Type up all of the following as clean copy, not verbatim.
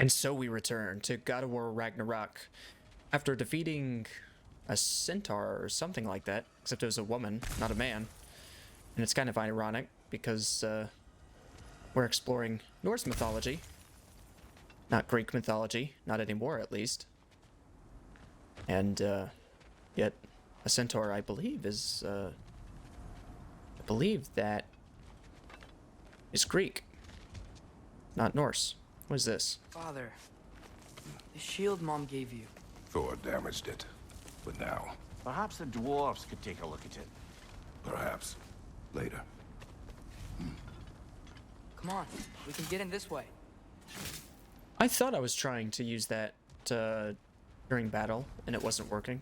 And so we return to God of War Ragnarok after defeating a centaur or something like that, except it was a woman, not a man. And it's kind of ironic because we're exploring Norse mythology, not Greek mythology, not anymore at least. And yet a centaur, I believe, is that is Greek, not Norse. What is this? Father, the shield Mom gave you. Thor damaged it. But now, Perhaps the dwarves could take a look at it. perhaps, later. Come on, we can get in this way. I thought I was trying to use that during battle, and it wasn't working.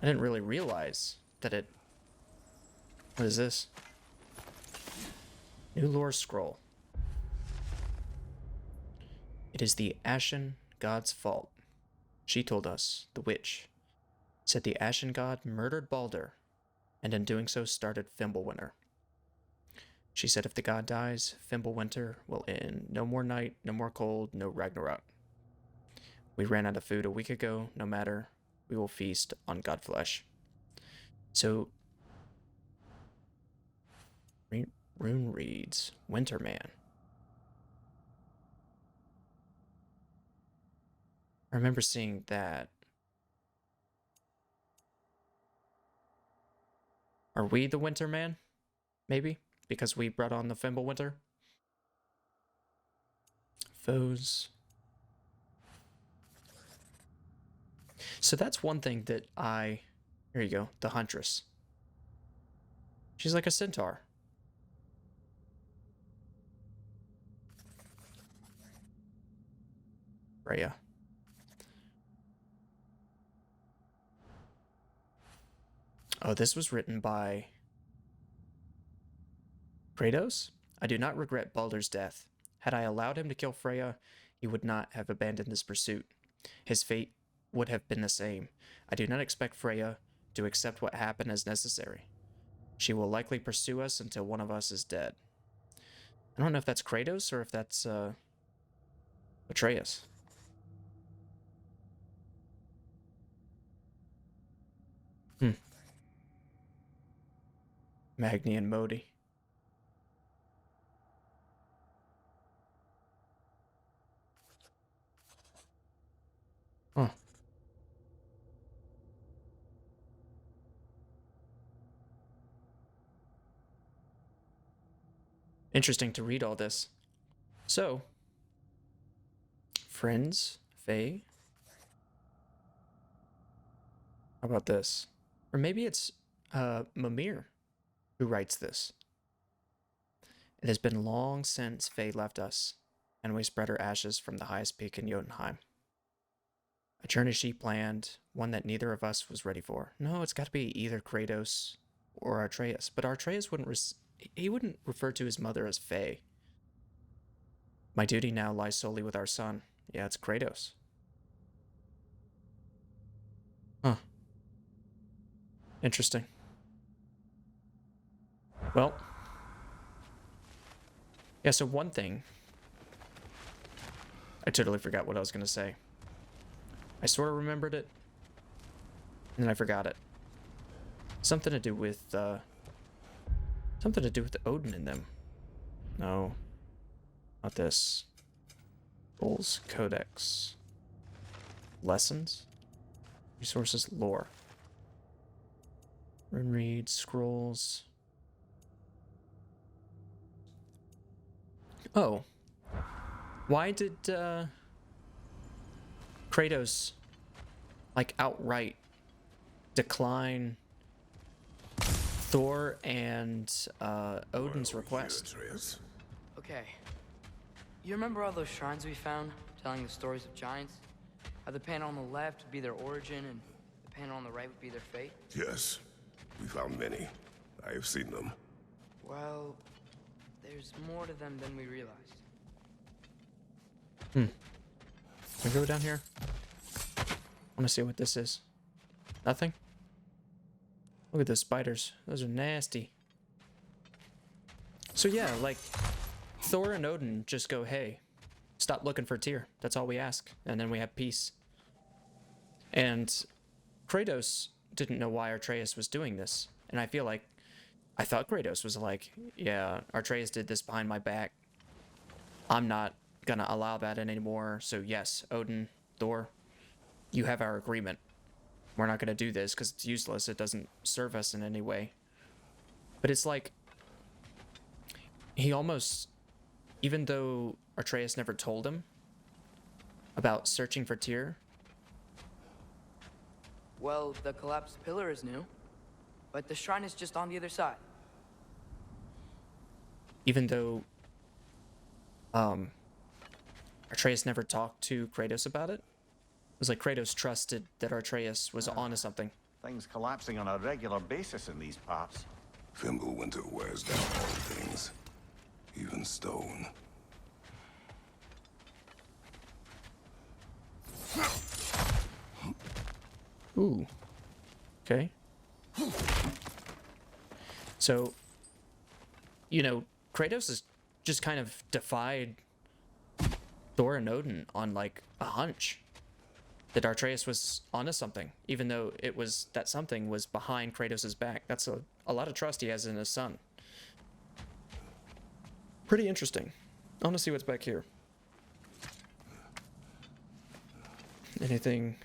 I didn't really realize that it... What is this? New lore scroll. It is the Ashen God's fault. She told us, the witch, said the Ashen God murdered Balder, and in doing so started Fimbulwinter. She said if the god dies, Fimbulwinter will end. No more night, no more cold, no Ragnarok. We ran out of food a week ago. No matter, we will feast on god flesh. So, Rune reads, Winter Man. I remember seeing that. Are we the Winter Man? Maybe? Because we brought on the Fimbulwinter? Foes. So that's one thing that I... Here you go, the Huntress. She's like a centaur. Freya. Oh, this was written by Kratos? I do not regret Balder's death. Had I allowed him to kill Freya, he would not have abandoned his pursuit. His fate would have been the same. I do not expect Freya to accept what happened as necessary. She will likely pursue us until one of us is dead. I don't know if that's Kratos or if that's Atreus. Magni and Modi. Huh. Interesting to read all this. So, friends, Faye. How about this? Or maybe it's Mimir who writes this. It has been long since Faye left us, and we spread her ashes from the highest peak in Jotunheim. A journey she planned, one that neither of us was ready for. No, it's got to be either Kratos or Atreus, but Atreus wouldn't refer to his mother as Faye. My duty now lies solely with our son. Yeah, it's Kratos. Huh. Interesting. Well, yeah, so one thing, I totally forgot what I was going to say. I sort of remembered it, and then I forgot it. Something to do with Odin in them. No, not this. Bulls Codex. Lessons? Resources, lore. Rune read, scrolls. Oh. Why did Kratos like outright decline Thor and Odin's request? Okay. You remember all those shrines we found, telling the stories of giants? How the panel on the left would be their origin, and the panel on the right would be their fate? Yes, we found many. I have seen them. Well, there's more to them than we realized. Can we go down here? I want to see what this is. Nothing? Look at those spiders. Those are nasty. So yeah, like, Thor and Odin just go, hey, stop looking for Tyr. That's all we ask. And then we have peace. And Kratos didn't know why Atreus was doing this. And I thought Kratos was like, yeah, Atreus did this behind my back. I'm not gonna allow that anymore. So yes, Odin, Thor, you have our agreement. We're not gonna do this because it's useless. It doesn't serve us in any way. But it's like, he almost, even though Atreus never told him about searching for Tyr. Well, the collapsed pillar is new, but the shrine is just on the other side. Even though Atreus never talked to Kratos about it. It was like Kratos trusted that Atreus was onto something. Things collapsing on a regular basis in these parts. Fimbulwinter wears down all things, even stone. Ooh. Okay. So, you know, Kratos has just kind of defied Thor and Odin on like a hunch that Atreus was onto something, even though it was that something was behind Kratos' back. That's a lot of trust he has in his son. Pretty interesting. I want to see what's back here. Anything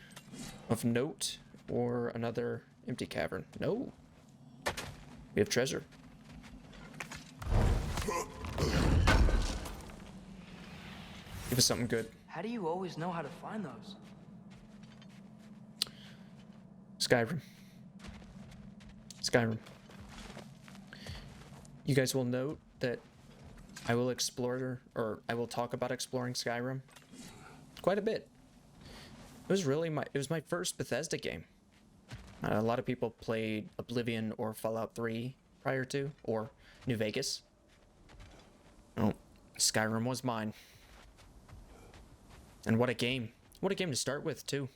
of note or another empty cavern? No. We have treasure. Give us something good. How do you always know how to find those? Skyrim. Skyrim. You guys will note that I will explore, or I will talk about exploring Skyrim quite a bit. It was my first Bethesda game. A lot of people played Oblivion or Fallout 3 prior to, or New Vegas. Oh, Skyrim was mine. And what a game. What a game to start with, too.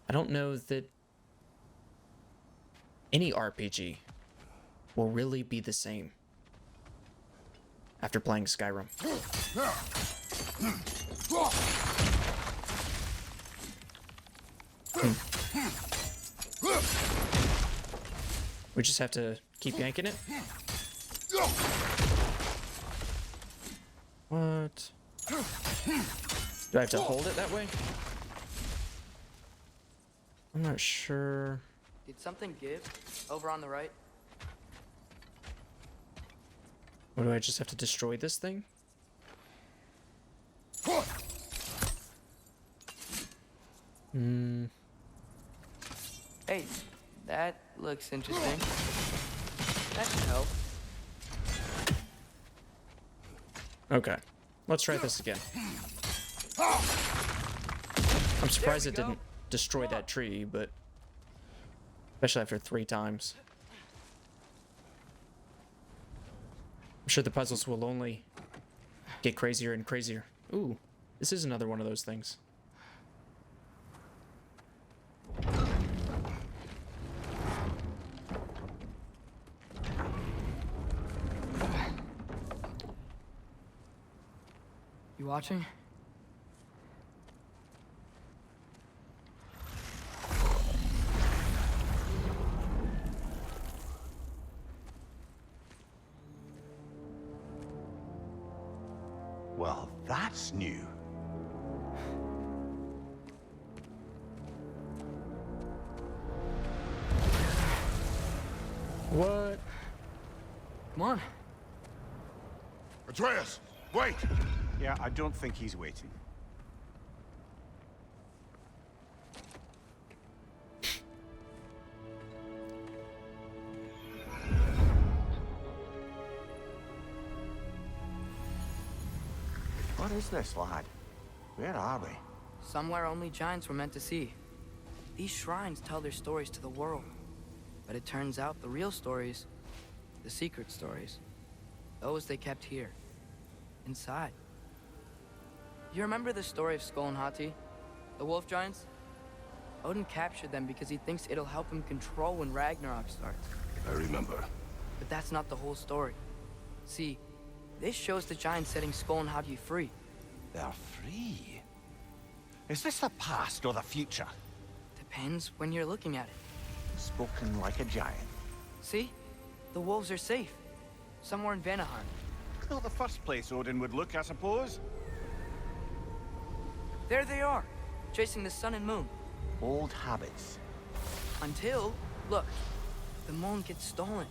I don't know that any RPG will really be the same after playing Skyrim. We just have to keep yanking it. What? Do I have to hold it that way? I'm not sure. Did something give? Over on the right? What, do I just have to destroy this thing? Hey, that looks interesting. That can help. Okay. Let's try this again. I'm surprised it didn't destroy that tree, but especially after 3 times. I'm sure the puzzles will only get crazier and crazier. Ooh, this is another one of those things. You watching? Well, that's new. What? Come on. Atreus, wait! Yeah, I don't think he's waiting. What is this, lad? Where are we? Somewhere only giants were meant to see. These shrines tell their stories to the world. But it turns out the real stories, the secret stories, those they kept here, inside. You remember the story of Skull and Hati, the wolf giants? Odin captured them because he thinks it'll help him control when Ragnarok starts. I remember. But that's not the whole story. See, this shows the giants setting Skull and Hati free. They're free. Is this the past or the future? Depends when you're looking at it. Spoken like a giant. See? The wolves are safe. Somewhere in Vanaheim. Not the first place Odin would look, I suppose. There they are, chasing the sun and moon. Old habits. Until, look, the moon gets stolen.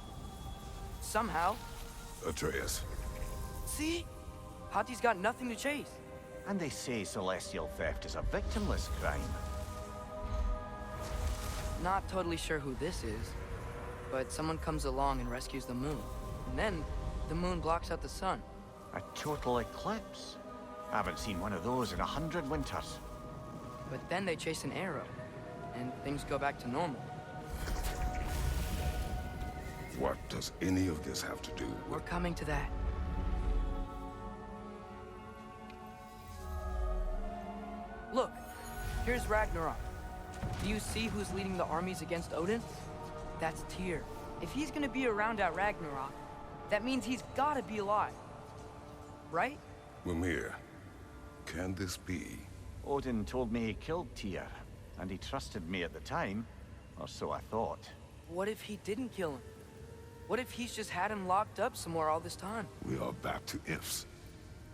Somehow. Atreus. See? Hati's got nothing to chase. And they say celestial theft is a victimless crime. Not totally sure who this is, but someone comes along and rescues the moon. And then, the moon blocks out the sun. A total eclipse. Haven't seen one of those in 100 winters. But then they chase an arrow, and things go back to normal. What does any of this have to do We're with... coming to that. Look, here's Ragnarok. Do you see who's leading the armies against Odin? That's Tyr. If he's gonna be around at Ragnarok, that means he's gotta be alive. Right? Mimir? Can this be? Odin told me he killed Tyr, and he trusted me at the time, or so I thought. What if he didn't kill him? What if he's just had him locked up somewhere all this time? We are back to ifs.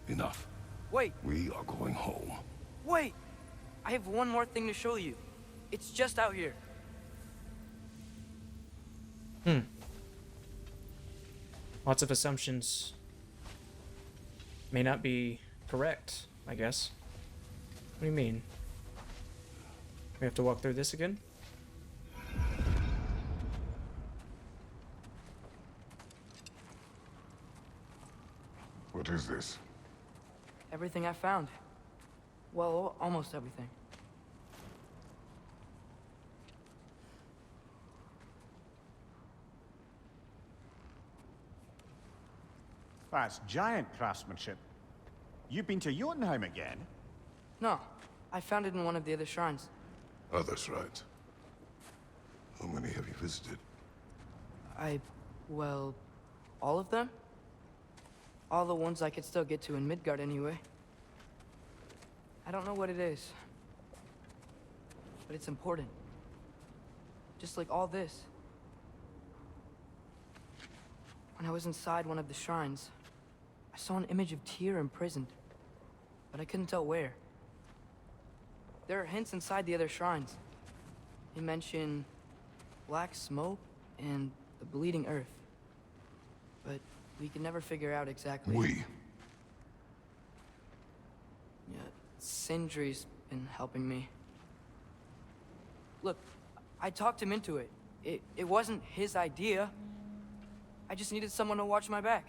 Enough. Wait, We are going home. wait! I have one more thing to show you. It's just out here. Lots of assumptions may not be correct, I guess. What do you mean? We have to walk through this again? What is this? Everything I found. Well, almost everything. That's giant craftsmanship. You've been to Jotunheim again? No, I found it in one of the other shrines. Other shrines. How many have you visited? Well, all of them? All the ones I could still get to in Midgard anyway. I don't know what it is, but it's important. Just like all this. When I was inside one of the shrines, I saw an image of Tyr imprisoned, but I couldn't tell where. There are hints inside the other shrines. They mention black smoke and the bleeding earth, but we can never figure out exactly. We. Yeah, Sindri's been helping me. Look, I talked him into it. It wasn't his idea. I just needed someone to watch my back.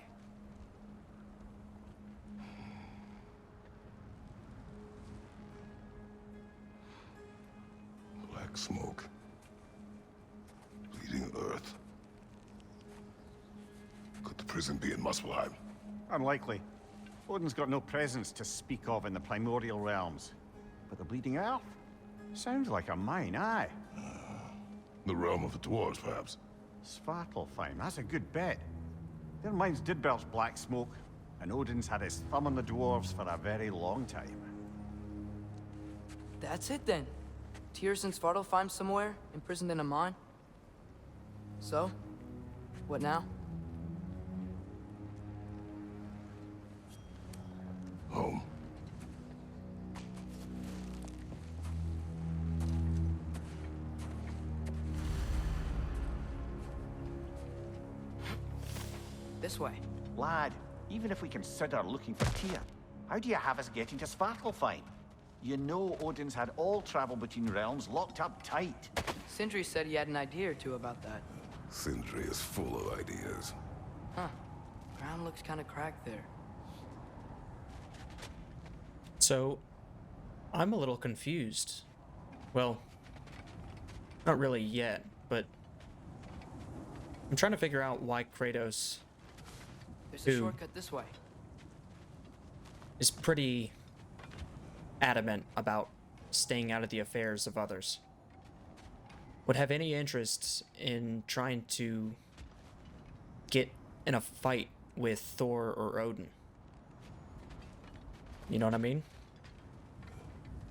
Black smoke. Bleeding earth. Could the prison be in Muspelheim? Unlikely. Odin's got no presence to speak of in the primordial realms. But the Bleeding Earth? Sounds like a mine, aye. The realm of the dwarves, perhaps? Svartalfheim, that's a good bet. Their mines did belch black smoke, and Odin's had his thumb on the dwarves for a very long time. That's it then. Tyr's in Svartalfheim somewhere, imprisoned in a mine. So, what now? Home. This way. Lad, even if we consider looking for Tyr, how do you have us getting to Svartalfheim? You know Odin's had all travel between realms locked up tight. Sindri said he had an idea or two about that. Sindri is full of ideas. Huh. Ground looks kind of cracked there. So, I'm a little confused. Well, not really yet, but I'm trying to figure out why Kratos There's a Who? shortcut this way. is pretty adamant about staying out of the affairs of others. Would have any interest in trying to get in a fight with Thor or Odin. You know what I mean?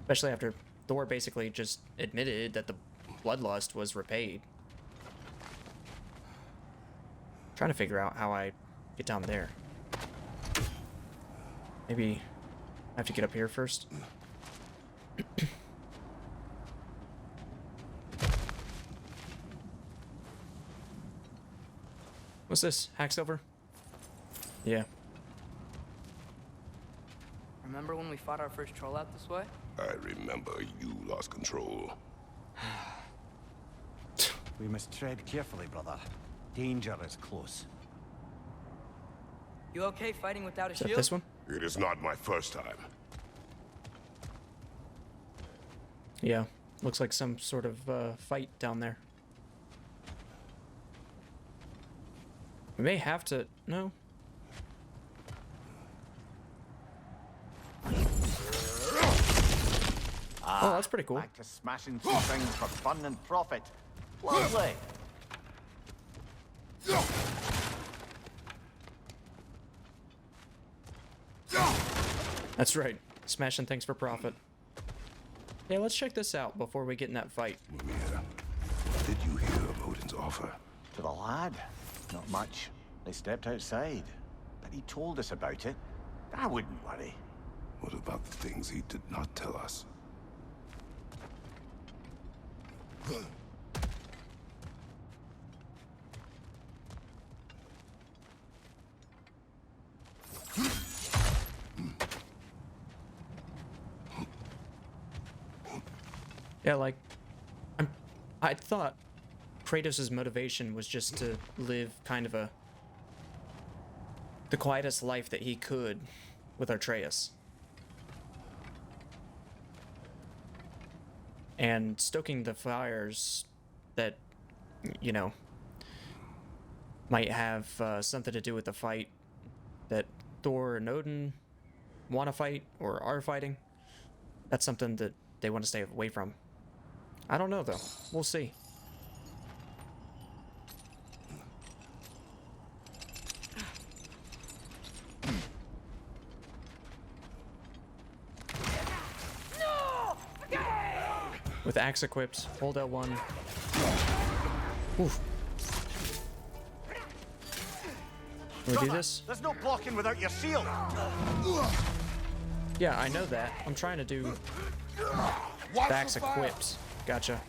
Especially after Thor basically just admitted that the bloodlust was repaid. Trying to figure out how I get down there. Maybe I have to get up here first. What's this? Hacksilver? Yeah. Remember when we fought our first troll out this way? I remember you lost control. We must tread carefully, brother. Danger is close. You okay fighting without a Is that shield? this one? It is not my first time. Yeah. Looks like some sort of fight down there. We may have to... No. Oh, that's pretty cool. Back to smashing through things for fun and profit. Lovely. That's right. Smashing things for profit. Yeah, let's check this out before we get in that fight. Mimir, did you hear of Odin's offer? To the lad? Not much. They stepped outside. But he told us about it. I wouldn't worry. What about the things he did not tell us? Yeah, like, I thought Kratos' motivation was just to live kind of the quietest life that he could with Atreus. And stoking the fires that, you know, might have something to do with the fight that Thor and Odin want to fight or are fighting. That's something that they want to stay away from. I don't know, though. We'll see. With axe equipped, hold L1. Oof. Can we do this? There's no blocking without your shield. Yeah, I know that. I'm trying to do axe equipped. Gotcha.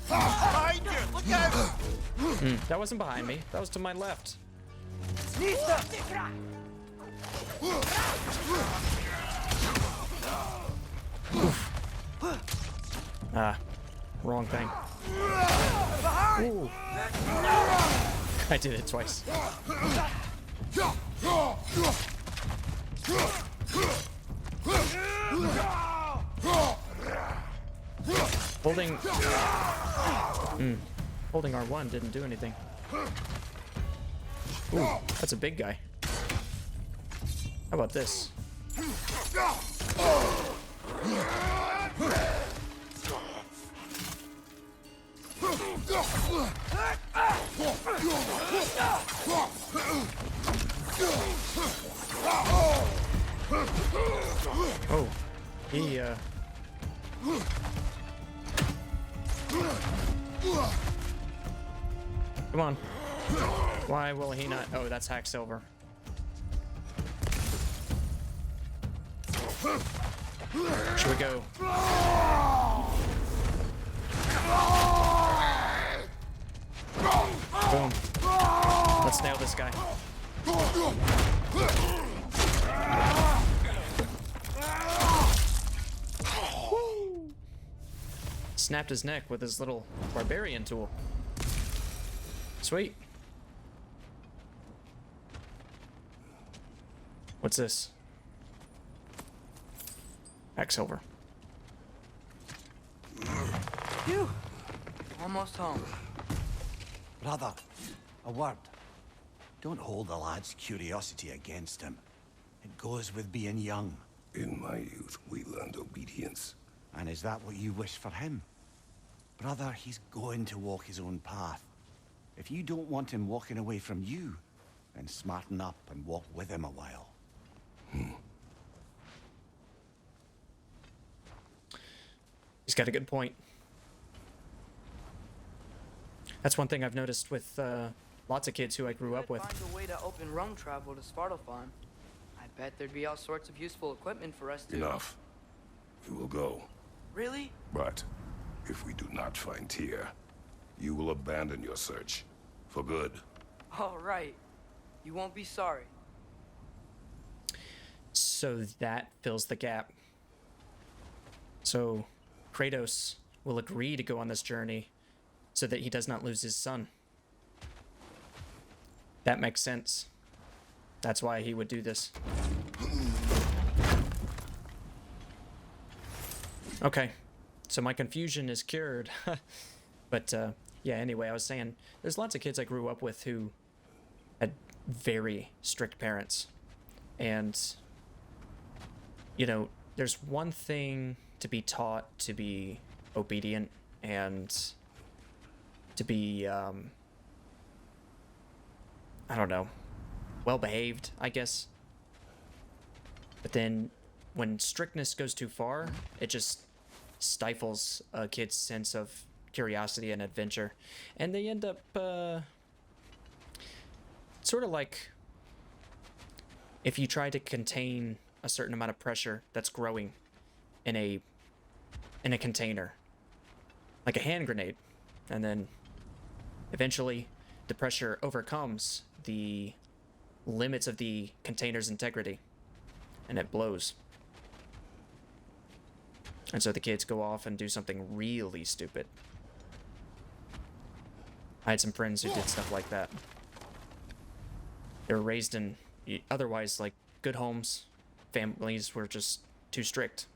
Behind you! Look out! That wasn't behind me. That was to my left. Oof. Ah, wrong thing. Ooh. I did it twice. Holding... Holding R1 didn't do anything. Ooh, that's a big guy. How about this? Oh, he, Come on. Why will he not? Oh, that's Hacksilver. Should we go? Boom. Let's nail this guy. Woo. Snapped his neck with his little barbarian tool. Sweet. What's this? Hacksilver. Phew. Almost home. Brother, a word. Don't hold the lad's curiosity against him. It goes with being young. In my youth, we learned obedience. And is that what you wish for him? Brother, he's going to walk his own path. If you don't want him walking away from you, then smarten up and walk with him a while. He's got a good point. That's one thing I've noticed with lots of kids who I grew up with. Find a way to open rum travel to Svartalfheim. I bet there'd be all sorts of useful equipment for us to... Enough. We will go. Really? But if we do not find Tyr, you will abandon your search. For good. All right. You won't be sorry. So that fills the gap. So Kratos will agree to go on this journey so that he does not lose his son. That makes sense. That's why he would do this. Okay, so my confusion is cured. But yeah, anyway, I was saying there's lots of kids I grew up with who had very strict parents. And, you know, there's one thing to be taught to be obedient and to be, I don't know, well-behaved, I guess. But then when strictness goes too far, it just stifles a kid's sense of curiosity and adventure. And they end up, sort of like if you try to contain a certain amount of pressure that's growing in a container, like a hand grenade, and then eventually the pressure overcomes the limits of the container's integrity and it blows. And so the kids go off and do something really stupid. I had some friends who did stuff like that. They were raised in otherwise like good homes. Families were just too strict.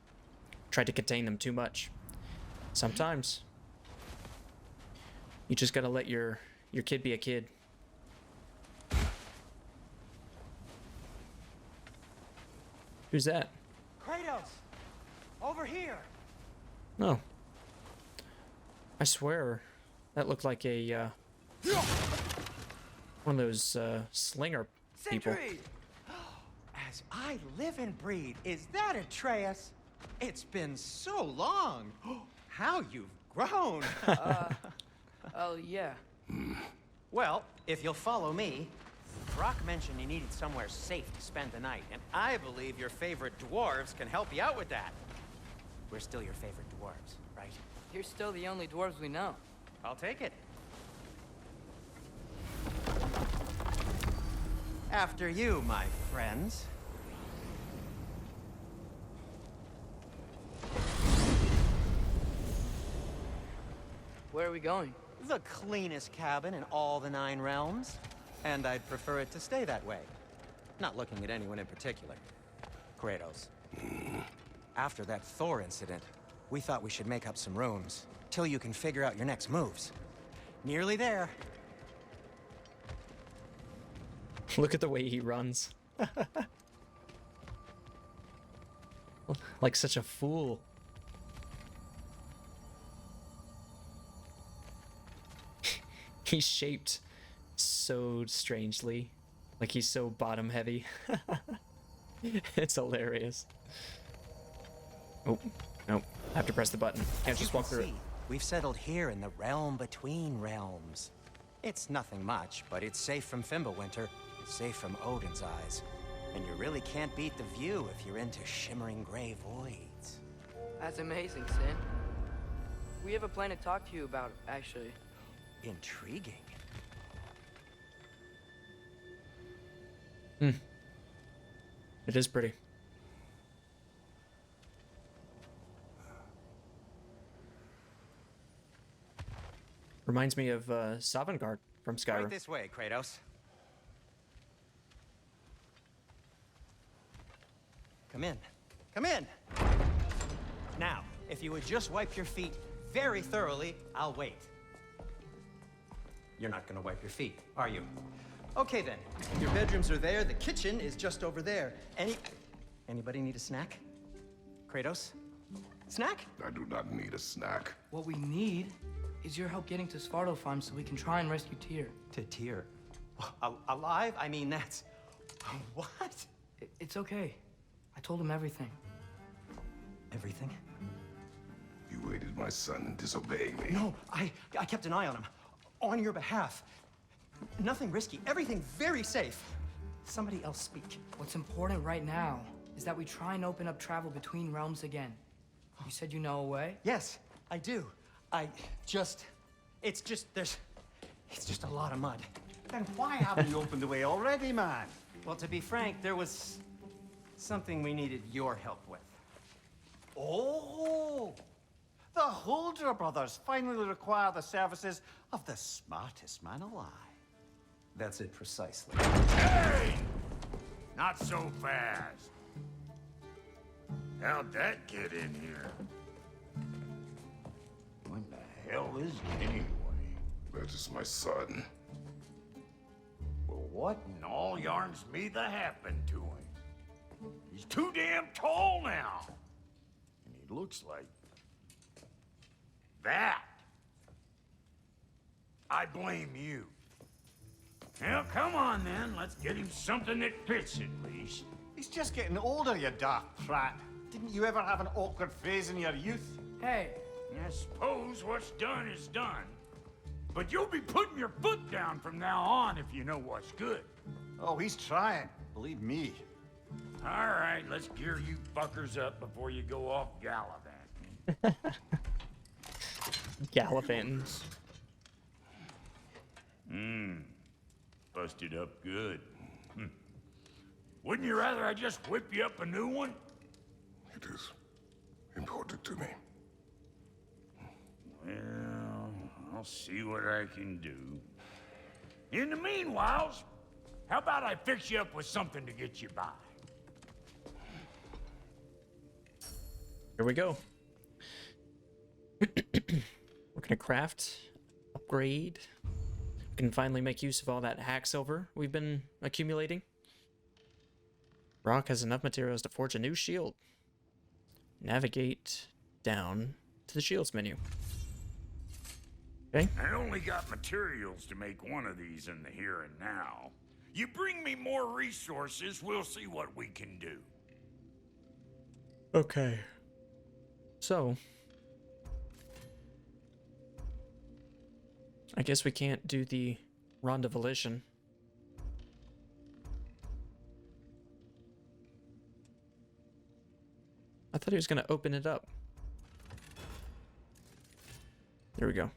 Tried to contain them too much. Sometimes you just gotta let your kid be a kid. Who's that? Kratos! Over here! Oh. I swear, that looked like a, one of those, slinger people. Sentry! As I live and breathe, is that Atreus? It's been so long. How you've grown. Oh, yeah. Well, if you'll follow me, Brock mentioned you needed somewhere safe to spend the night, and I believe your favorite dwarves can help you out with that. We're still your favorite dwarves, right? You're still the only dwarves we know. I'll take it. After you, my friends. Where are we going? The cleanest cabin in all the 9 realms. And I'd prefer it to stay that way. Not looking at anyone in particular. Kratos. After that Thor incident, we thought we should make up some rooms, till you can figure out your next moves. Nearly there. Look at the way he runs. Like such a fool. He's shaped so strangely. Like he's so bottom heavy. It's hilarious. Oh, no. I have to press the button. Can't just walk through it. We've settled here in the realm between realms. It's nothing much, but it's safe from Fimbulwinter. It's safe from Odin's eyes. And you really can't beat the view if you're into shimmering gray voids. That's amazing, Sin. We have a plan to talk to you about, actually. Intriguing. It is pretty. Reminds me of Sovngarde from Skyrim. Right this way, Kratos. Come in. Come in! Now, if you would just wipe your feet very thoroughly, I'll wait. You're not gonna wipe your feet, are you? Okay then. Your bedrooms are there, the kitchen is just over there. Anybody need a snack? Kratos? Snack? I do not need a snack. What we need is your help getting to Svartalfheim so we can try and rescue Tyr. To Tyr? Alive? I mean, that's... What? It's okay. I told him everything. Everything? You aided my son in disobeying me. No, I kept an eye on him. On your behalf. Nothing risky. Everything very safe. Somebody else speak. What's important right now is that we try and open up travel between realms again. You said you know a way? Yes, I do. It's just a lot of mud. Then why haven't you opened the way already, man? Well, to be frank, there was something we needed your help with. Oh! The Holder brothers finally require the services of the smartest man alive. That's it precisely. Hey! Not so fast. How'd that get in here? What the hell is it anyway? That is my son. Well, what in all yarns me that happened to him? He's too damn tall now. And he looks like... that. I blame you. Well, come on then. Let's get him something that fits at least. He's just getting older, you dark prat. Didn't you ever have an awkward phase in your youth? Hey, I suppose what's done is done. But you'll be putting your foot down from now on if you know what's good. Oh, he's trying. Believe me. All right, let's gear you fuckers up before you go off gallivanting. Gallivanting. Busted up good. Wouldn't you rather I just whip you up a new one? It is important to me. Well, I'll see what I can do. In the meanwhile, how about I fix you up with something to get you by? Here we go. We're gonna craft, upgrade. We can finally make use of all that hack silver we've been accumulating. Rock has enough materials to forge a new shield. Navigate down to the shields menu. Okay. I only got materials to make one of these in the here and now. You bring me more resources, we'll see what we can do. Okay. So, I guess we can't do the Ronda Volition. I thought he was going to open it up. There we go.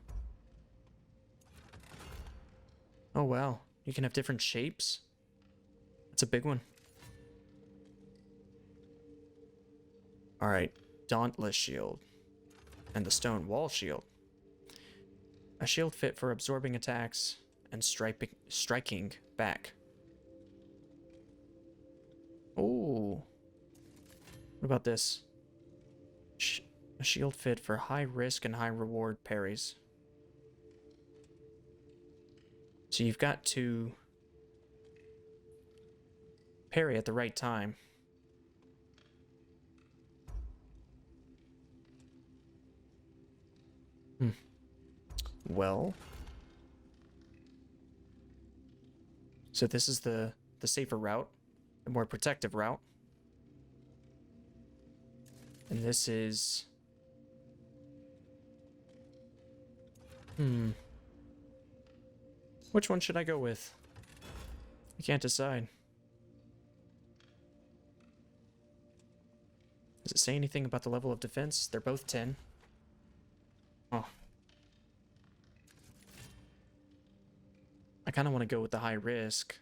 Oh wow, you can have different shapes? That's a big one. Alright, Dauntless Shield. And the Stone Wall Shield. A shield fit for absorbing attacks and striking back. Oh. What about this? A shield fit for high risk and high reward parries. So you've got to parry at the right time. Well, so this is the safer route, the more protective route. And this is... Which one should I go with? I can't decide. Does it say anything about the level of defense? They're both 10. Oh. I kind of want to go with the high risk.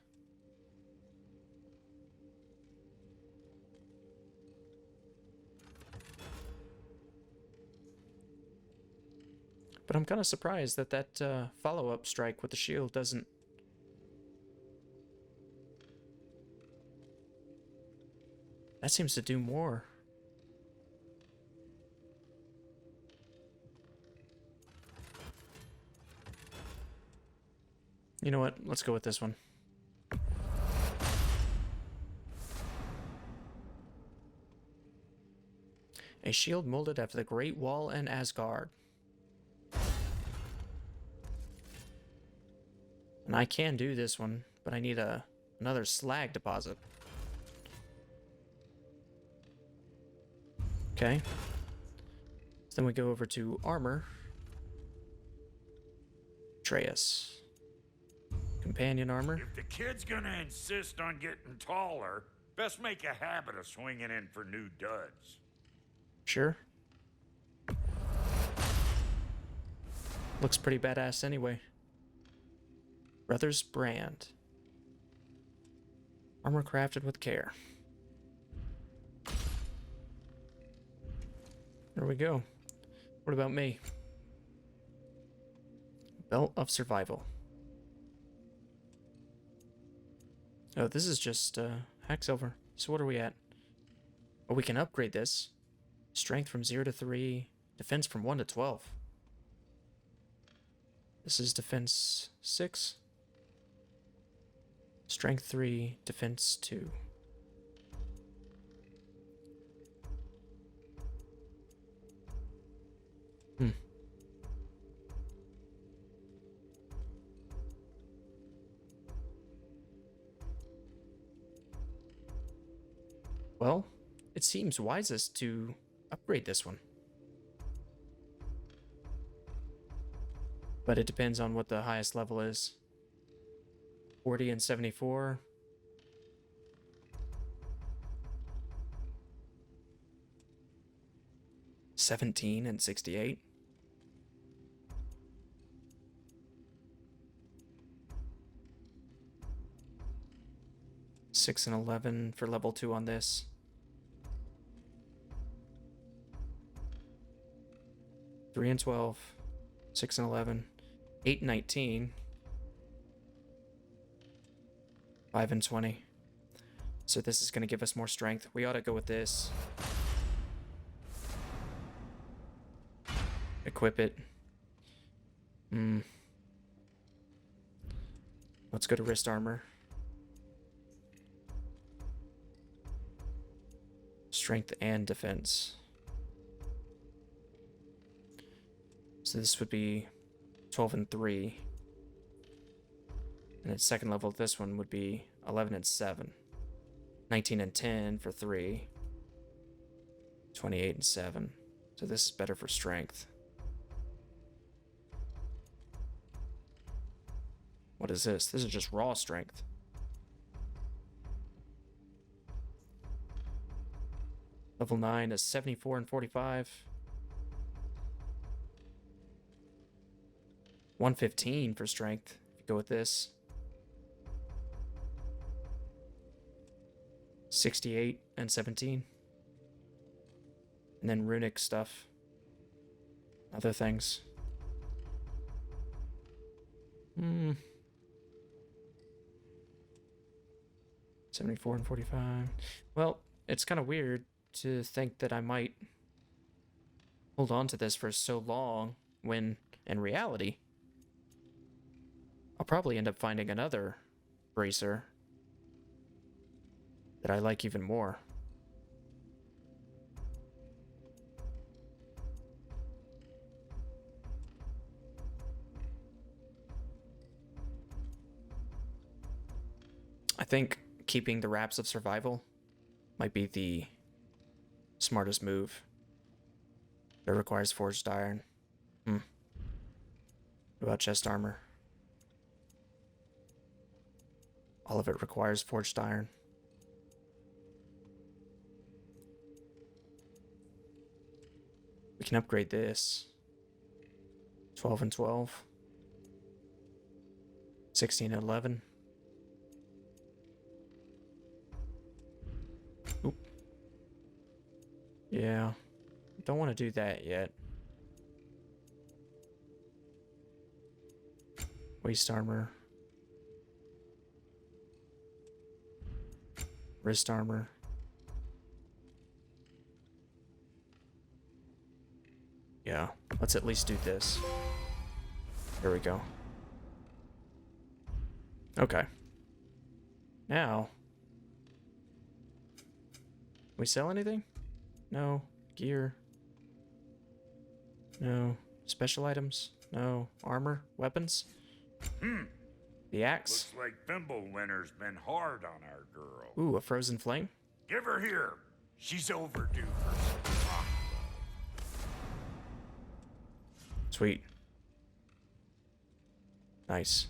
But I'm kind of surprised that that follow-up strike with the shield doesn't... That seems to do more. You know what? Let's go with this one. A shield molded after the Great Wall and Asgard. And I can do this one, but I need another slag deposit. Okay. So then we go over to armor. Atreus. Companion armor. If the kid's gonna insist on getting taller, best make a habit of swinging in for new duds. Sure. Looks pretty badass anyway. Brother's brand. Armor crafted with care. There we go. What about me? Belt of survival. Oh, this is just hack silver. So what are we at? Oh, we can upgrade this. Strength from 0 to 3. Defense from 1 to 12. This is defense 6. Strength 3, defense 2. Well, it seems wisest to upgrade this one. But it depends on what the highest level is. 40 and 74. $17 and 68. $6 and 11 for level 2 on this. $3 and 12. 6 and 11. 8 and 19. 5 and 20. So this is going to give us more strength. We ought to go with this. Equip it. Let's go to wrist armor. Strength and defense. So this would be 12 and 3. And its second level of this one would be 11 and 7. 19 and 10 for 3. 28 and 7. So this is better for strength. What is this? This is just raw strength. Level 9 is 74 and 45. 115 for strength, if you go with this. 68 and 17. And then runic stuff. Other things. 74 and 45. Well, it's kind of weird to think that I might hold on to this for so long when, in reality, I'll probably end up finding another bracer that I like even more. I think keeping the wraps of survival might be the smartest move. It requires forged iron. What about chest armor? All of it requires forged iron. We can upgrade this. 12 and 12. 16 and 11. Oop. Yeah. Don't want to do that yet. Waist armor. Wrist armor. Yeah, let's at least do this. There we go. Okay. Now, we sell anything? No. Gear? No. Special items? No. Armor? Weapons? The axe. Looks like Fimbulwinter's been hard on our girl. Ooh, a frozen flame. Give her here. She's overdue for some rock. Sweet. Nice.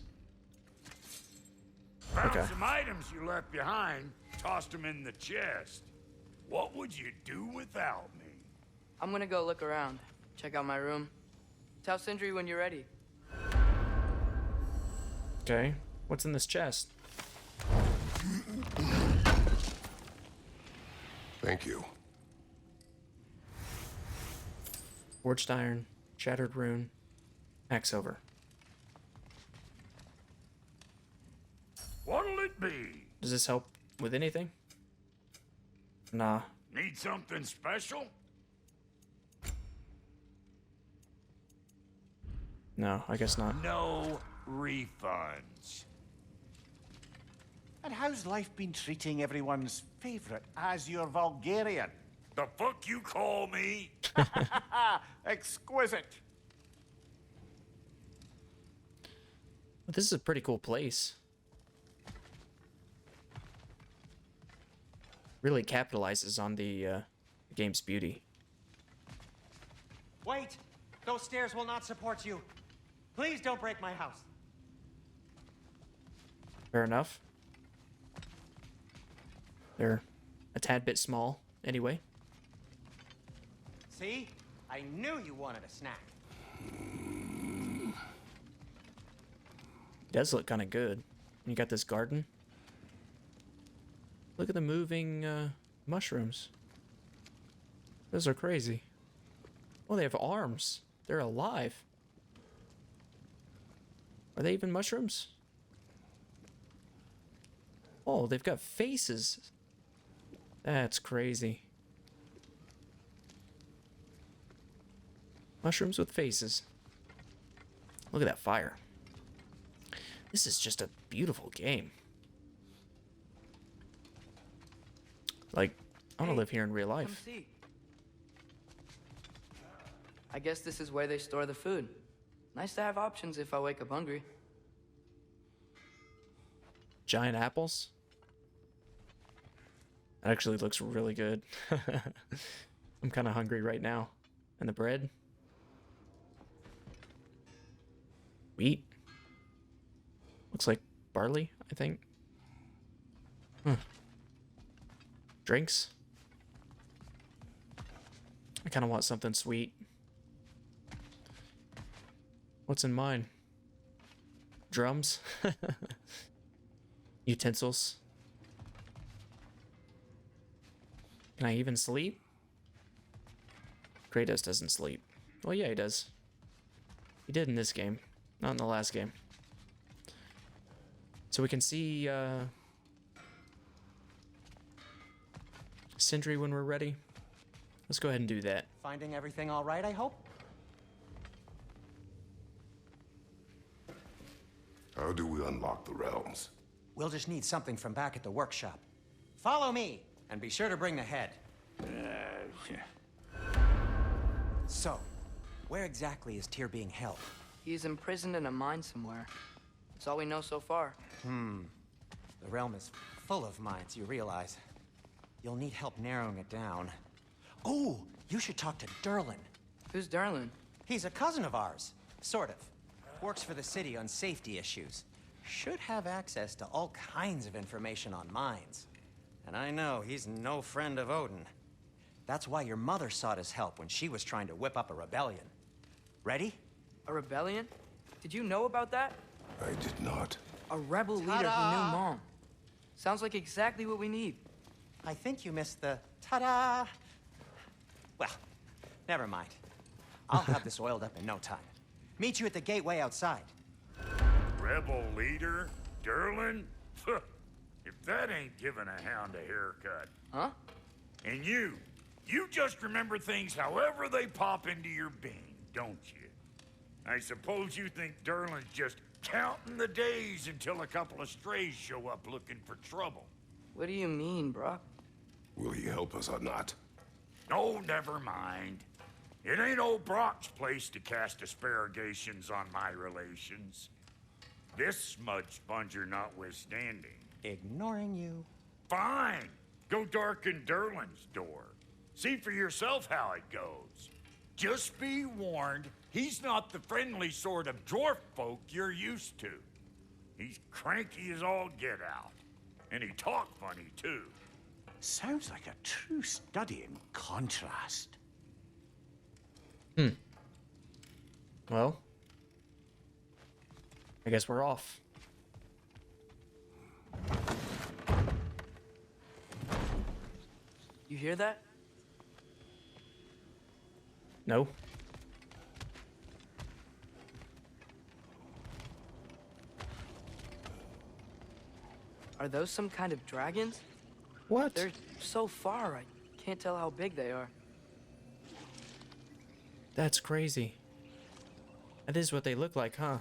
Found Okay. some items you left behind. Tossed them in the chest. What would you do without me? I'm gonna go look around. Check out my room. Tell Sindri when you're ready. Okay. What's in this chest? Thank you. Forged iron, shattered rune, axe over. What'll it be? Does this help with anything? Nah. Need something special? No, I guess not. No refunds. And how's life been treating everyone's favorite Azure Vulgarian? The fuck you call me? Exquisite. But this is a pretty cool place. Really capitalizes on the game's beauty. Wait! Those stairs will not support you. Please don't break my house. Fair enough. They're a tad bit small, anyway. See? I knew you wanted a snack. It does look kind of good. And you got this garden. Look at the moving mushrooms. Those are crazy. Oh, they have arms. They're alive. Are they even mushrooms? Oh, they've got faces. That's crazy. Mushrooms with faces. Look at that fire. This is just a beautiful game. Like, I want to Hey, live here in real Come life. see. I guess this is where they store the food. Nice to have options if I wake up hungry. Giant apples. That actually looks really good. I'm kind of hungry right now. And the bread. Wheat. Looks like barley, I think. Drinks. I kind of want something sweet. What's in mine? Drums. Utensils. Can I even sleep? Kratos doesn't sleep. Well, yeah, he does. He did in this game, not in the last game. So we can see Sindri when we're ready. Let's go ahead and do that. Finding everything all right, I hope? How do we unlock the realms? We'll just need something from back at the workshop. Follow me, and be sure to bring the head. So, where exactly is Tyr being held? He's imprisoned in a mine somewhere. That's all we know so far. The realm is full of mines, you realize. You'll need help narrowing it down. Oh, you should talk to Durlin. Who's Darlin? He's a cousin of ours, sort of. Works for the city on safety issues. Should have access to all kinds of information on mines. And I know he's no friend of Odin. That's why your mother sought his help when she was trying to whip up a rebellion. Ready? A rebellion? Did you know about that? I did not. A rebel leader who knew Mom. Sounds like exactly what we need. I think you missed the ta-da. Well, never mind. I'll have this oiled up in no time. Meet you at the gateway outside. Rebel leader? Durlin? If that ain't giving a hound a haircut. Huh? And you just remember things however they pop into your being, don't you? I suppose you think Durlin's just counting the days until a couple of strays show up looking for trouble. What do you mean, Brock? Will he help us or not? Oh, never mind. It ain't old Brock's place to cast asparagations on my relations. This smudge sponger notwithstanding. Ignoring you. Fine! Go darken Derlin's door. See for yourself how it goes. Just be warned, he's not the friendly sort of dwarf folk you're used to. He's cranky as all get out. And he talk funny, too. Sounds like a true study in contrast. Well, I guess we're off. You hear that? No. Are those some kind of dragons? What? They're so far, I can't tell how big they are. That's crazy. That is what they look like, huh?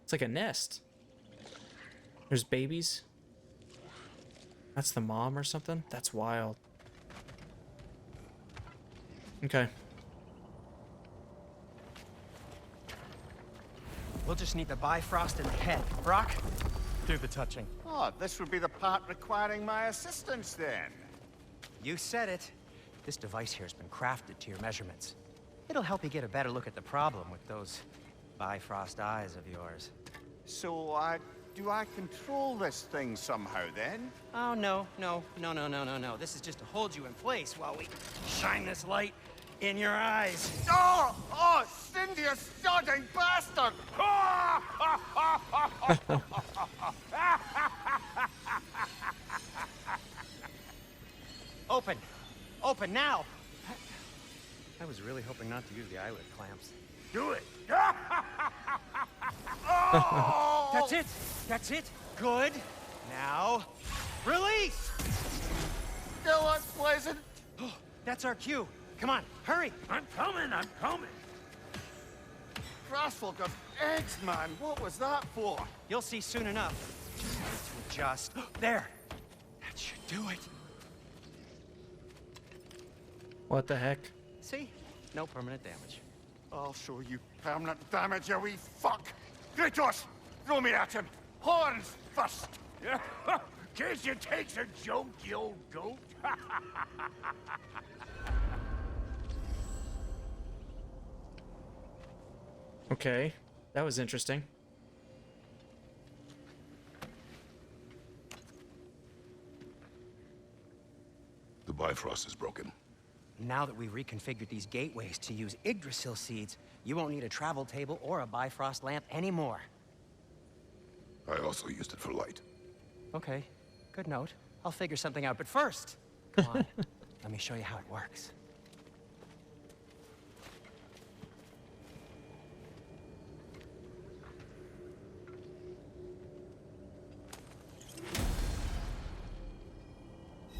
It's like a nest. There's babies. That's the mom or something? That's wild. Okay. We'll just need the Bifrost in the head. Brock, do the touching. Oh, this would be the part requiring my assistance then. You said it. This device here has been crafted to your measurements. It'll help you get a better look at the problem with those Bifrost eyes of yours. So, do I control this thing somehow then? Oh, no. This is just to hold you in place while we shine this light in your eyes. Oh, Cindy, you sodding bastard! Open! Open now! I was really hoping not to use the eyelid clamps. Do it! That's it! That's it! Good! Now, release! Still unpleasant. That's our cue. Come on, hurry! I'm coming! Crossful got eggs, man. What was that for? You'll see soon enough. Just need to adjust. There! That should do it. What the heck? See? No permanent damage. I'll show you permanent damage, you wee fuck! Kratos! Throw me at him! Horns first! Guess you takes a joke, you old goat. Okay. That was interesting. The Bifrost is broken. Now that we've reconfigured these gateways to use Yggdrasil seeds, you won't need a travel table or a Bifrost lamp anymore. I also used it for light. Okay, good note. I'll figure something out, but first, come on, let me show you how it works.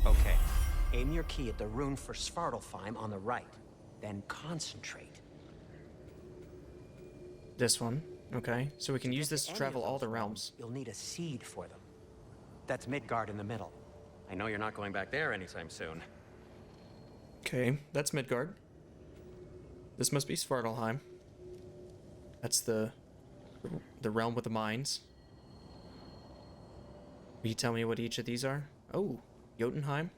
Okay, aim your key at the rune for SVARTALFHEIM on the right, then concentrate. This one. Okay. So we can use this to Any travel of all the those realms. You'll need a seed for them. That's Midgard in the middle. I know you're not going back there anytime soon. Okay. That's Midgard. This must be Svartalfheim. That's the realm with the mines. Will you tell me what each of these are? Oh, Jotunheim,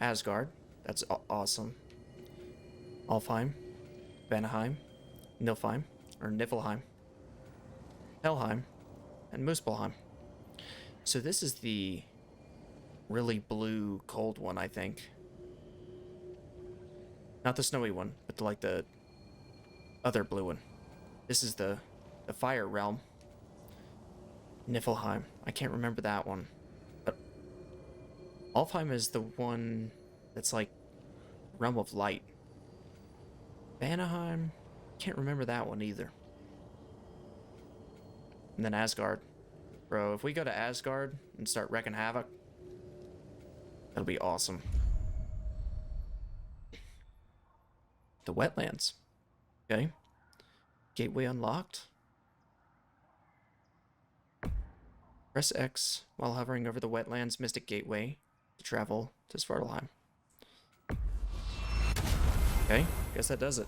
Asgard. That's awesome. Alfheim, Vanaheim, Niflheim, or Niflheim, Helheim, and Muspelheim. So this is the really blue, cold one, I think. Not the snowy one, but like the other blue one. This is the fire realm. Niflheim. I can't remember that one. But Alfheim is the one that's like realm of light. Vanaheim. Can't remember that one either. And then Asgard. Bro, if we go to Asgard and start wrecking havoc, that'll be awesome. The wetlands. Okay. Gateway unlocked. Press X while hovering over the wetlands Mystic Gateway to travel to Svartalfheim. Okay, guess that does it.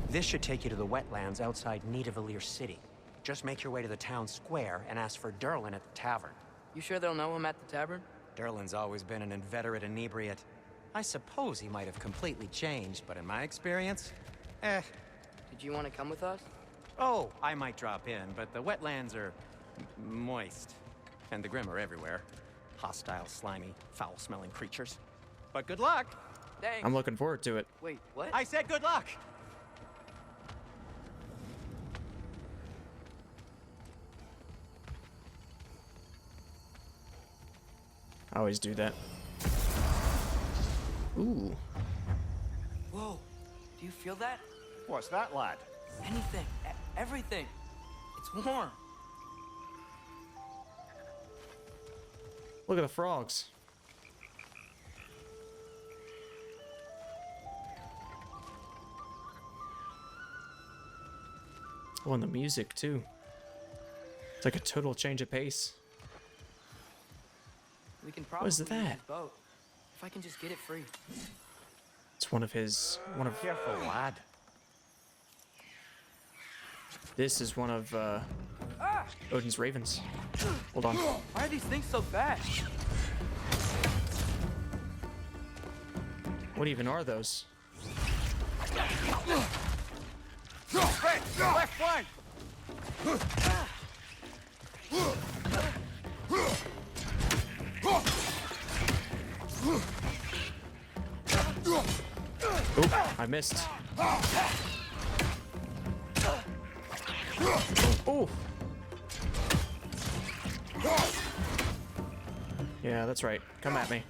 This should take you to the wetlands outside Nidavellir City. Just make your way to the town square and ask for Derlin at the tavern. You sure they'll know him at the tavern? Derlin's always been an inveterate inebriate. I suppose he might have completely changed, but in my experience, Did you want to come with us? Oh, I might drop in, but the wetlands are moist. And the Grim are everywhere. Hostile, slimy, foul-smelling creatures. But good luck! Thanks. I'm looking forward to it. Wait, what? I said good luck! I always do that. Ooh. Whoa. Do you feel that? What's that, lad? Anything. Everything. It's warm. Look at the frogs. Oh, and the music too. It's like a total change of pace. We can probably is use that? his boat. If I can just get it free. It's one of his. Careful, lad. This is one of Odin's ravens. Hold on. Why are these things so fast? What even are those? Left flank! Oop, I missed. Oh. Yeah, that's right. Come at me.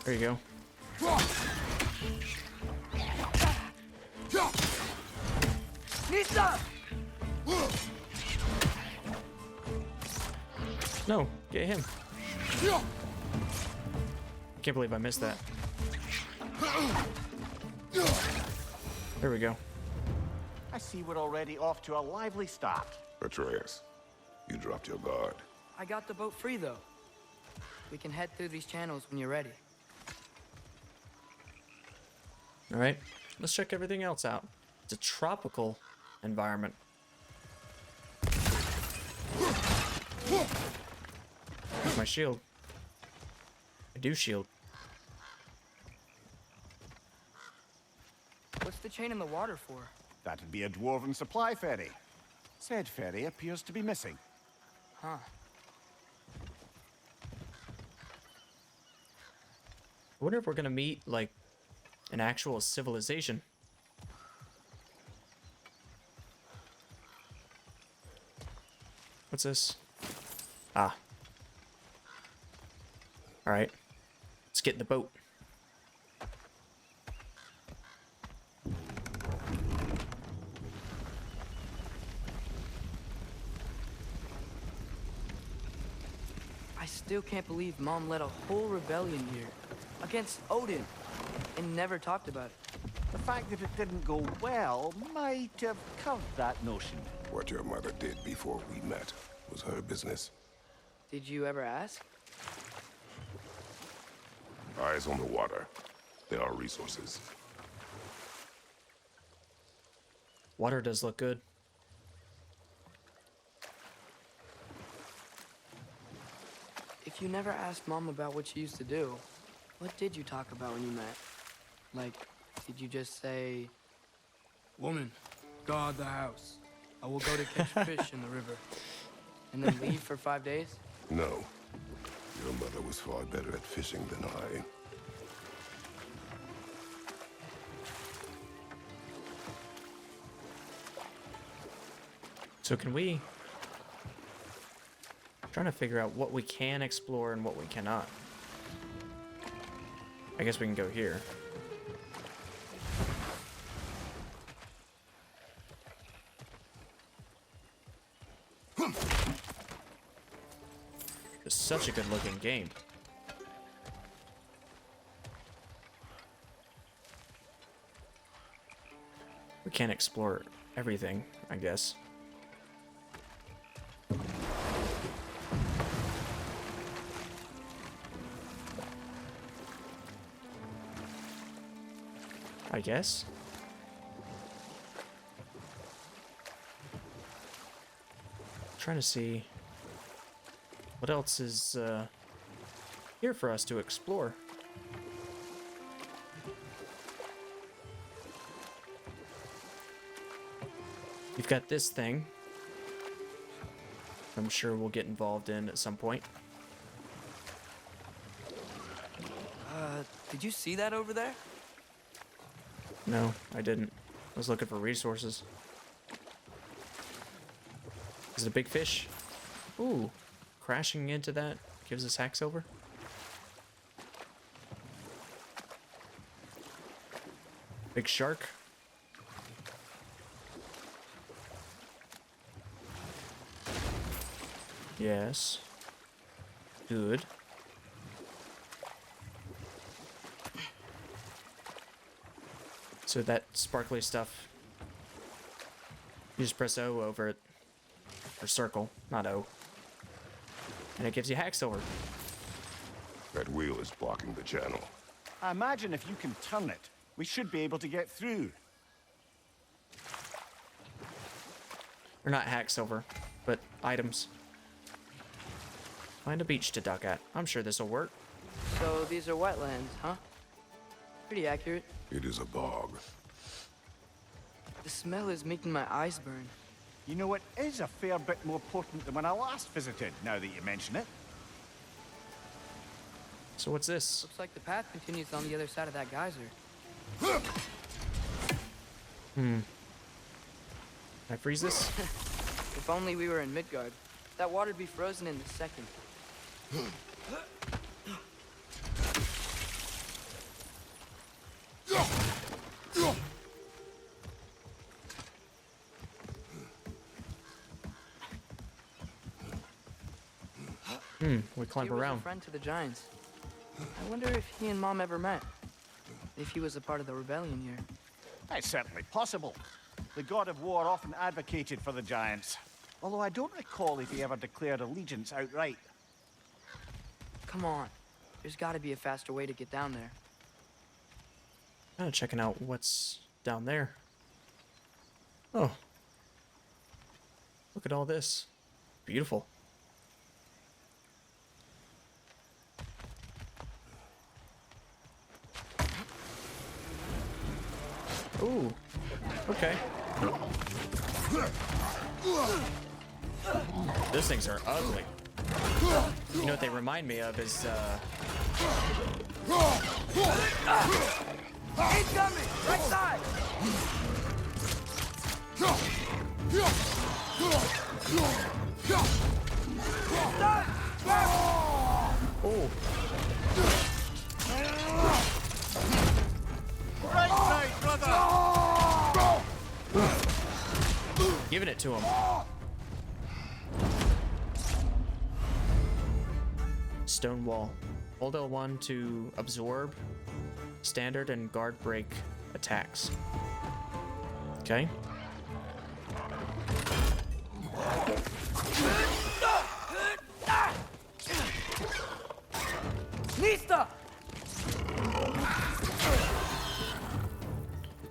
There you go. Nisa! No, get him. I can't believe I missed that. There we go. I see we're already off to a lively start. Atreus, you dropped your guard. I got the boat free, though. We can head through these channels when you're ready. All right, let's check everything else out. It's a tropical environment. Where's my shield? I do shield. What's the chain in the water for? That'd be a dwarven supply ferry. Said ferry appears to be missing. Huh. I wonder if we're gonna meet, like, an actual civilization. What's this? Ah. Alright. Let's get in the boat. I still can't believe Mom led a whole rebellion here. Against Odin. And never talked about it. The fact that it didn't go well might have curved that notion. What your mother did before we met was her business. Did you ever ask? Eyes on the water. There are resources. Water does look good. If you never asked Mom about what she used to do, what did you talk about when you met? Like, did you just say, "Woman, guard the house. I will go to catch fish in the river," and then leave for 5 days? No. Your mother was far better at fishing than I. So can we... I'm trying to figure out what we can explore and what we cannot. I guess we can go here. It's such a good looking game. We can't explore everything, I guess. I guess. Trying to see what else is here for us to explore. You've got this thing. I'm sure we'll get involved in at some point. Did you see that over there? No, I didn't. I was looking for resources. Is it a big fish? Ooh, crashing into that gives us hack silver. Big shark. Yes. Good. So that sparkly stuff, you just press O over it, or circle, not O, and it gives you hack silver. That wheel is blocking the channel. I imagine if you can turn it, we should be able to get through. Or not hack silver, but items. Find a beach to duck at. I'm sure this'll work. So these are wetlands, huh? Pretty accurate. It is a bog. The smell is making my eyes burn. You know, it is a fair bit more potent than when I last visited, now that you mention it. So what's this? Looks like the path continues on the other side of that geyser. Can I freeze this? If only we were in Midgard. That water'd be frozen in a second. We climb He was a around. friend to the giants. I wonder if he and Mom ever met. If he was a part of the rebellion here. It's certainly possible. The god of war often advocated for the giants. Although I don't recall if he ever declared allegiance outright. Come on. There's gotta be a faster way to get down there. Kind of checking out what's down there. Oh. Look at all this. Beautiful. Ooh. Okay. Those things are ugly. You know what they remind me of is, Incoming! Right side! oh, Right side, brother! giving it to him. Stone wall. Hold L1 to absorb standard and guard break attacks. Okay. Nista!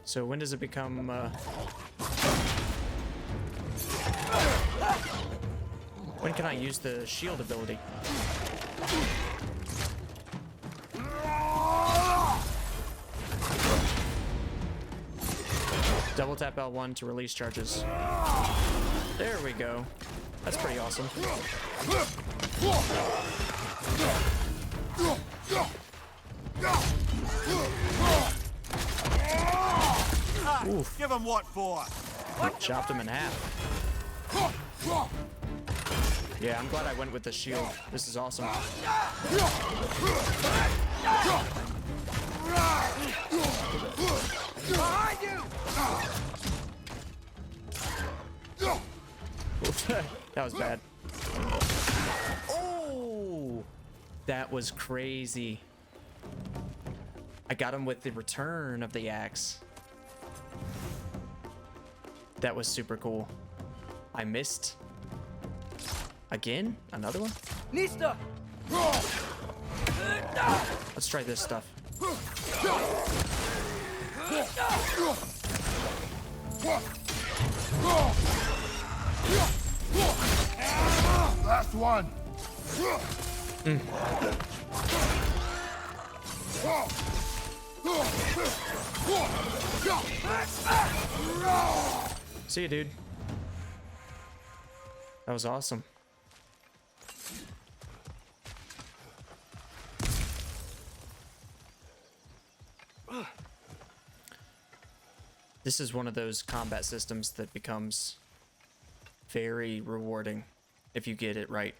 So when does it become, when can I use the shield ability? Double tap L1 to release charges. There we go. That's pretty awesome. Oof. Give him what for? Chopped him in half. Yeah, I'm glad I went with the shield. This is awesome. Behind you! That was bad. Oh, that was crazy. I got him with the return of the axe. That was super cool. I missed. Again? Another one? Nista! Let's try this stuff. Last one. See you, dude. That was awesome. This is one of those combat systems that becomes very rewarding if you get it right.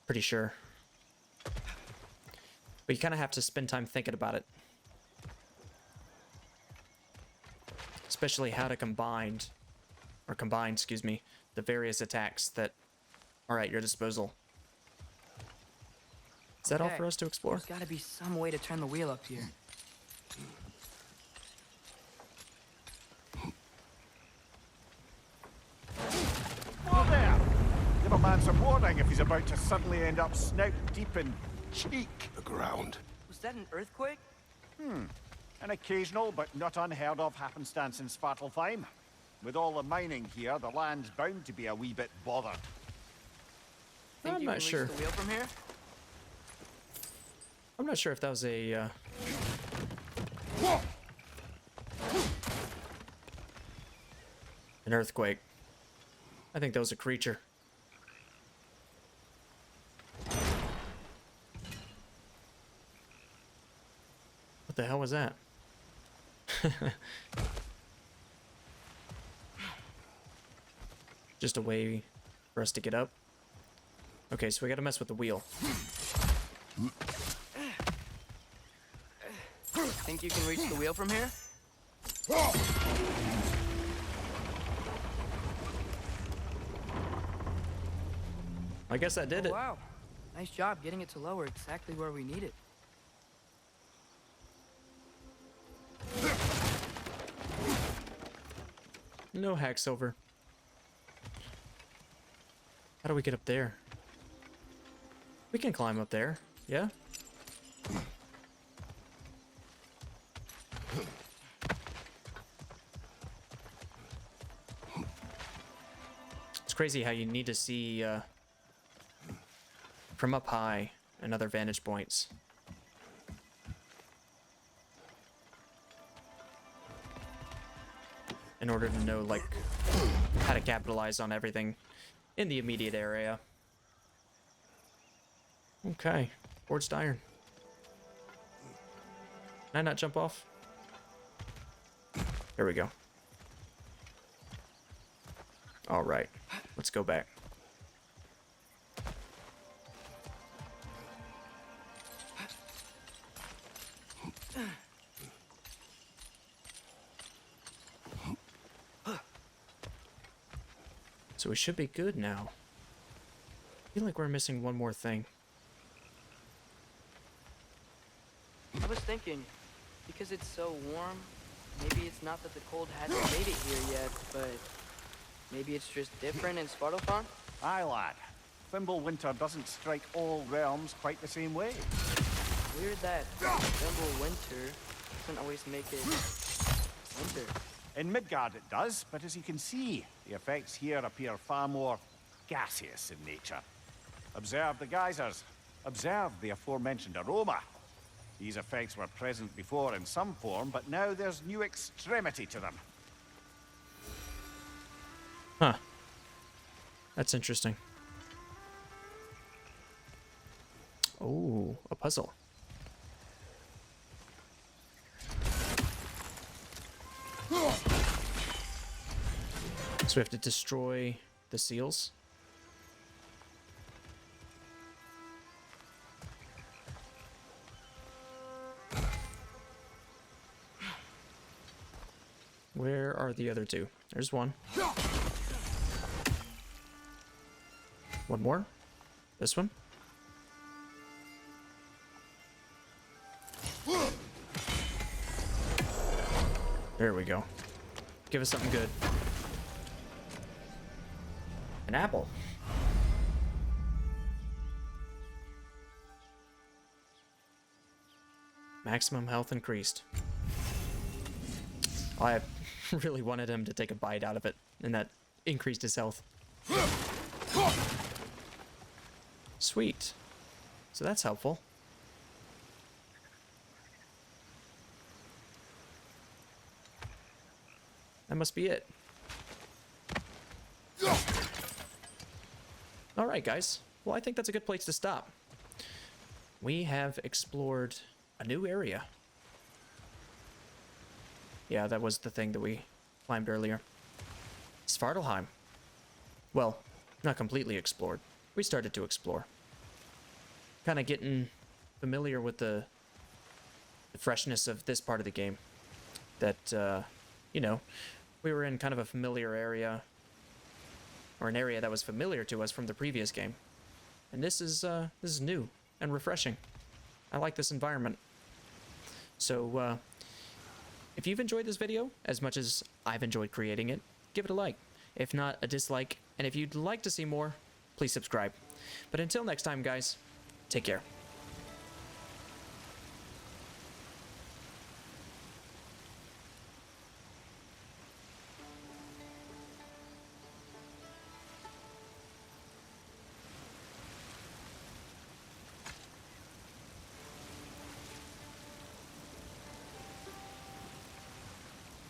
Pretty sure. But you kind of have to spend time thinking about it. Especially how to combine, excuse me, the various attacks that are at your disposal. Is that all for us to explore? There's gotta be some way to turn the wheel up here. Whoa there! Give a man some warning if he's about to suddenly end up snout deep in cheek. The ground. Was that an earthquake? An occasional but not unheard of happenstance in Svartalfheim. With all the mining here, the land's bound to be a wee bit bothered. Think I'm you not can sure. reach the wheel from here? I'm not sure if that was a an earthquake. I think that was a creature. What the hell was that? Just a way for us to get up. Okay, so we gotta mess with the wheel. Think you can reach the wheel from here? I guess that did Oh, it. wow. Nice job getting it to lower exactly where we need it. No hack silver. How do we get up there? We can climb up there, yeah? It's crazy how you need to see from up high and other vantage points. In order to know, like, how to capitalize on everything in the immediate area. Okay, forged iron. Can I not jump off? There we go. All right, let's go back. So we should be good now. I feel like we're missing one more thing. I was thinking, because it's so warm, maybe it's not that the cold hasn't made it here yet, but maybe it's just different in Svartalfheim? Aye, lad. Fimbulwinter doesn't strike all realms quite the same way. Weird that Fimbulwinter doesn't always make it winter. In Midgard it does, but as you can see, the effects here appear far more gaseous in nature. Observe the geysers. Observe the aforementioned aroma. These effects were present before in some form, but now there's new extremity to them. Huh. That's interesting. Oh, a puzzle. So we have to destroy the seals. Where are the other two? There's one. One more. This one. There we go. Give us something good. An apple. Maximum health increased. I really wanted him to take a bite out of it, and that increased his health. Sweet. So that's helpful. That must be it. Alright, guys. Well, I think that's a good place to stop. We have explored a new area. Yeah, that was the thing that we climbed earlier. Svartalfheim. Well, not completely explored. We started to explore. Kind of getting familiar with the freshness of this part of the game. That, you know, we were in kind of a familiar area, or an area that was familiar to us from the previous game. And this is new and refreshing. I like this environment. So, if you've enjoyed this video as much as I've enjoyed creating it, give it a like. If not, a dislike. And if you'd like to see more, please subscribe. But until next time, guys, take care.